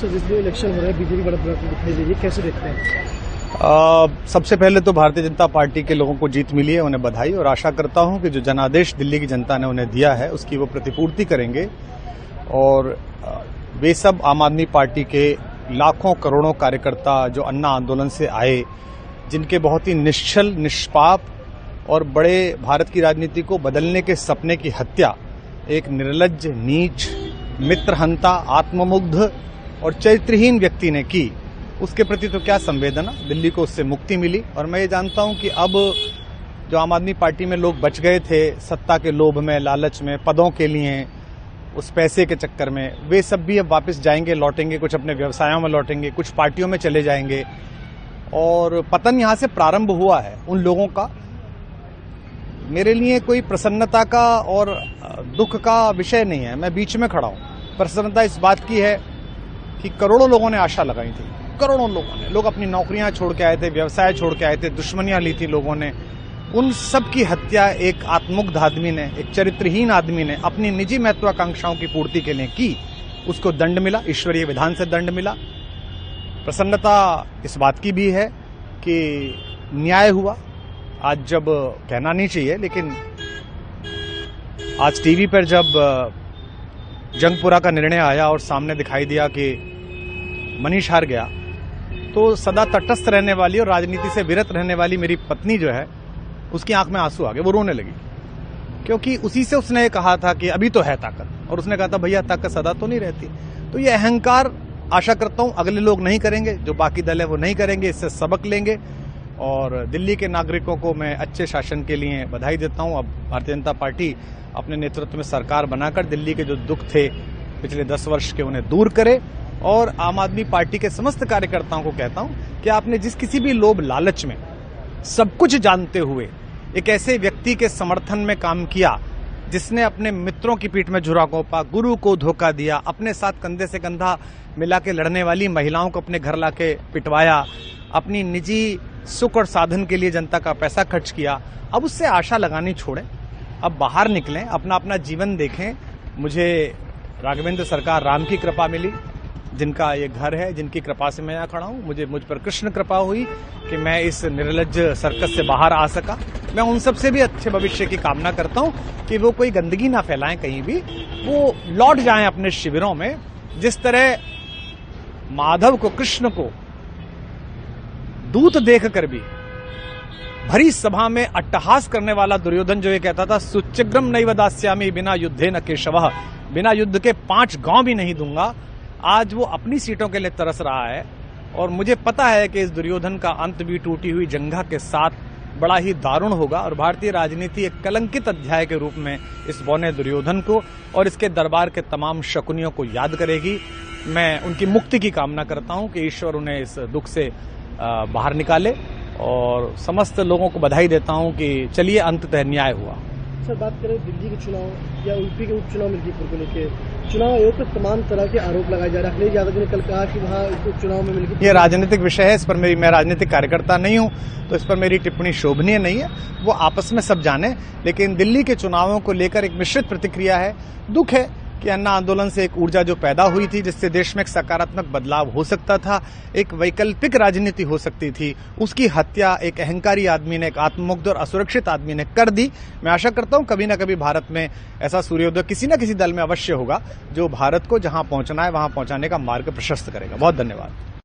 Sir, जिस दिन election हो रहा है बीजेपी बड़ा दिखाई दे रही है, कैसे देखते हैं? सबसे पहले तो भारतीय जनता पार्टी के लोगों को जीत मिली है, उन्हें बधाई, और आशा करता हूं कि जो जनादेश दिल्ली की जनता ने उन्हें दिया है उसकी वो प्रतिपूर्ति करेंगे। और वे सब आम आदमी पार्टी के लाखों करोड़ों कार्यकर्ता जो अन्ना आंदोलन से आए, जिनके बहुत ही निश्चल, निष्पाप और बड़े भारत की राजनीति को बदलने के सपने की हत्या एक निर्लज्ज, नीच, मित्रहंता, आत्ममुग्ध और चरित्रहीन व्यक्ति ने की, उसके प्रति तो क्या संवेदना। दिल्ली को उससे मुक्ति मिली। और मैं ये जानता हूं कि अब जो आम आदमी पार्टी में लोग बच गए थे सत्ता के लोभ में, लालच में, पदों के लिए, उस पैसे के चक्कर में, वे सब भी अब वापस जाएंगे, लौटेंगे, कुछ अपने व्यवसायों में लौटेंगे, कुछ पार्टियों में चले जाएंगे। और पतन यहां से प्रारंभ हुआ है उन लोगों का। मेरे लिए कोई प्रसन्नता का और दुख का विषय नहीं है, मैं बीच में खड़ा हूं। प्रसन्नता इस बात की है कि करोड़ों लोगों ने आशा लगाई थी, करोड़ों लोगों ने, लोग अपनी नौकरियां छोड़ के आए थे, व्यवसाय छोड़ के आए थे, दुश्मनियां ली थी लोगों ने, उन सब की हत्या एक आत्ममुग्ध आदमी ने, एक चरित्रहीन आदमी ने अपनी निजी महत्वाकांक्षाओं की पूर्ति के लिए की। उसको दंड मिला, ईश्वरीय विधान से दंड मिला। प्रसन्नता इस बात की भी है कि न्याय हुआ। आज जब कहना नहीं चाहिए, लेकिन आज टीवी पर जब जंगपुरा का निर्णय आया और सामने दिखाई दिया कि मनीष हार गया, तो सदा तटस्थ रहने वाली और राजनीति से विरत रहने वाली मेरी पत्नी जो है, उसकी आंख में आंसू आ गए, वो रोने लगी। क्योंकि उसी से उसने कहा था कि अभी तो है ताकत, और उसने कहा था भैया ताकत सदा तो नहीं रहती। तो ये अहंकार आशा करता हूं अगले लोग नहीं करेंगे, जो बाकी दल है वो नहीं करेंगे, इससे सबक लेंगे। और दिल्ली के नागरिकों को मैं अच्छे शासन के लिए बधाई देता हूं। अब भारतीय जनता पार्टी अपने नेतृत्व में सरकार बनाकर दिल्ली के जो दुख थे पिछले 10 वर्ष के, उन्हें दूर करे। और आम आदमी पार्टी के समस्त कार्यकर्ताओं को कहता हूं कि आपने जिस किसी भी लोभ लालच में, सब कुछ जानते हुए एक ऐसे व्यक्ति के समर्थन में काम किया जिसने अपने मित्रों की पीठ में झुरा घोंपा, गुरु को धोखा दिया, अपने साथ कंधे से कंधा मिला के लड़ने वाली महिलाओं को अपने घर लाके पिटवाया, अपनी निजी सुख और साधन के लिए जनता का पैसा खर्च किया, अब उससे आशा लगानी छोड़ें, अब बाहर निकलें, अपना अपना जीवन देखें। मुझे राघवेंद्र सरकार राम की कृपा मिली, जिनका ये घर है, जिनकी कृपा से मैं यहाँ खड़ा हूँ। मुझ पर कृष्ण कृपा हुई कि मैं इस निर्लज्ज सर्कस से बाहर आ सका। मैं उन सब से भी अच्छे भविष्य की कामना करता हूँ कि वो कोई गंदगी ना फैलाएं कहीं भी, वो लौट जाएं अपने शिविरों में। जिस तरह माधव को, कृष्ण को दूत देखकर भी भरी सभा में अट्टहास करने वाला दुर्योधन जो ये कहता था, सुचिग्रम नैव दास्यामि बिना युद्धे न केशवः, बिना युद्ध के 5 गांव भी नहीं दूंगा, आज वो अपनी सीटों के लिए तरस रहा है। और मुझे पता है कि इस दुर्योधन का अंत भी टूटी हुई जंघा के साथ बड़ा ही दारुण होगा, और भारतीय राजनीति एक कलंकित अध्याय के रूप में इस बौने दुर्योधन को और इसके दरबार के तमाम शकुनियों को याद करेगी। मैं उनकी मुक्ति की कामना करता हूं कि ईश्वर उन्हें इस दुख से बाहर निकाले, और समस्त लोगों को बधाई देता हूं कि चलिए अंततः न्याय हुआ। सर, बात करें दिल्ली के चुनाव या यूपी के उपचुनाव मिर्जापुर को लेकर, चुनाव आयोग पर तमाम तरह के आरोप लगाए जा रहे हैं। अखिलेश यादव ने कल कहा कि वहाँ उपचुनाव में मिलकर, ये राजनीतिक विषय है, इस पर मैं राजनीतिक कार्यकर्ता नहीं हूं, तो इस पर मेरी टिप्पणी शोभनीय नहीं है, वो आपस में सब जाने। लेकिन दिल्ली के चुनावों को लेकर एक मिश्रित प्रतिक्रिया है। दुख है कि अन्ना आंदोलन से एक ऊर्जा जो पैदा हुई थी, जिससे देश में एक सकारात्मक बदलाव हो सकता था, एक वैकल्पिक राजनीति हो सकती थी, उसकी हत्या एक अहंकारी आदमी ने, एक आत्ममुग्ध और असुरक्षित आदमी ने कर दी। मैं आशा करता हूं कभी न कभी भारत में ऐसा सूर्योदय किसी न किसी दल में अवश्य होगा, जो भारत को जहां पहुंचना है वहां पहुंचाने का मार्ग प्रशस्त करेगा। बहुत धन्यवाद।